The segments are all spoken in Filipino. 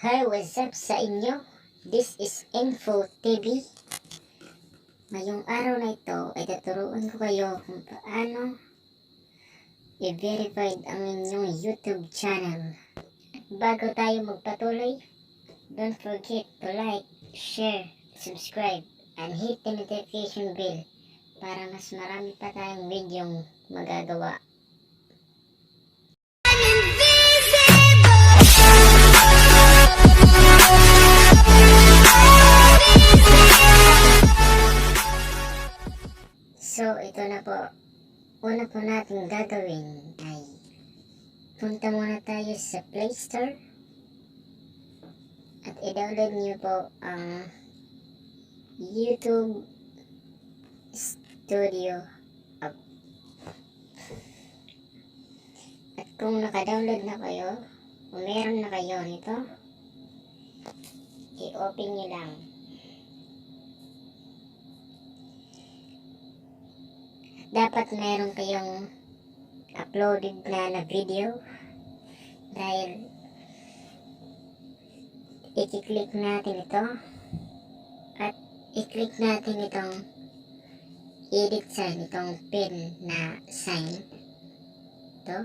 Hi, what's up sa inyo? This is Info TV. Ngayong araw na ito ay tuturuan ko kayo kung paano i-verify ang inyong YouTube channel. At bago tayo magpatuloy, don't forget to like, share, subscribe, and hit the notification bell para mas marami pa tayong videong magagawa. So, ito na po. Una po natin gagawin ay punta muna tayo sa Play Store at i-download nyo po ang YouTube Studio app. At kung naka-download na kayo, kung meron na kayo nito, i-open nyo lang. Dapat meron kayong uploaded na video dahil i-click natin ito at i-click natin itong edit sign, itong pin na sign ito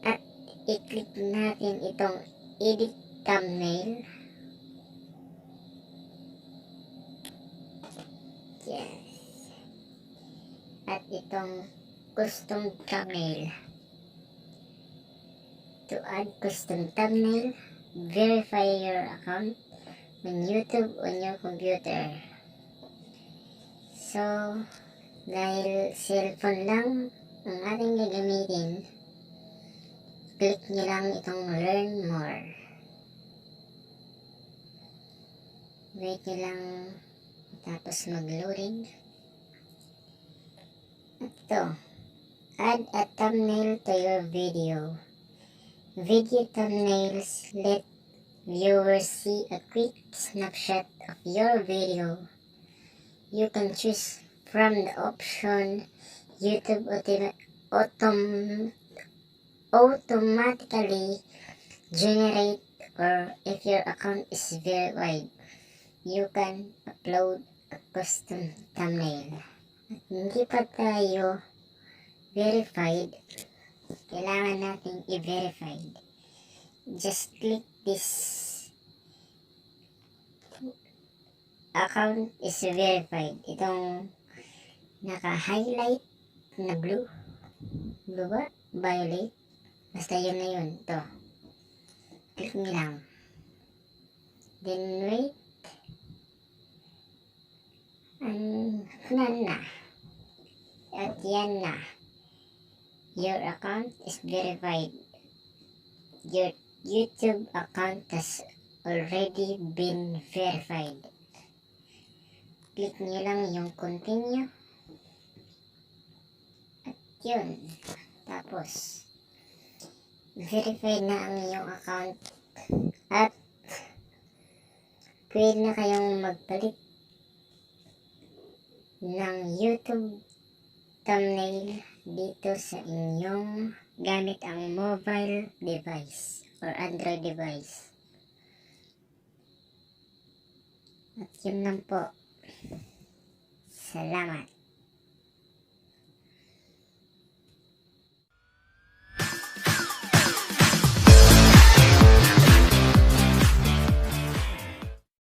at i-click natin itong edit thumbnail. Yes. At itong custom thumbnail. To add custom thumbnail, verify your account on YouTube on your computer. So, dahil cellphone lang ang ating gagamitin, click nyo lang itong learn more. Wait nyo lang tapos mag-loading. Ito, add a thumbnail to your video. Video thumbnails let viewers see a quick snapshot of your video. You can choose from the option YouTube automatically generate, or if your account is verified, you can upload a custom thumbnail. At hindi pa tayo verified, kailangan natin i-verify. Just click this account is verified. Itong naka-highlight na blue ba? Violet? Basta yun na yun. Ito. Click nyo lang. Then wait. Na. At yan na. Your account is verified. Your YouTube account has already been verified. Click nyo lang yung continue. At yun. Tapos, verify na ang iyong account. At pwede na kayong magpalit ng YouTube thumbnail dito sa inyong gamit ang mobile device or Android device. At yun lang po. Salamat.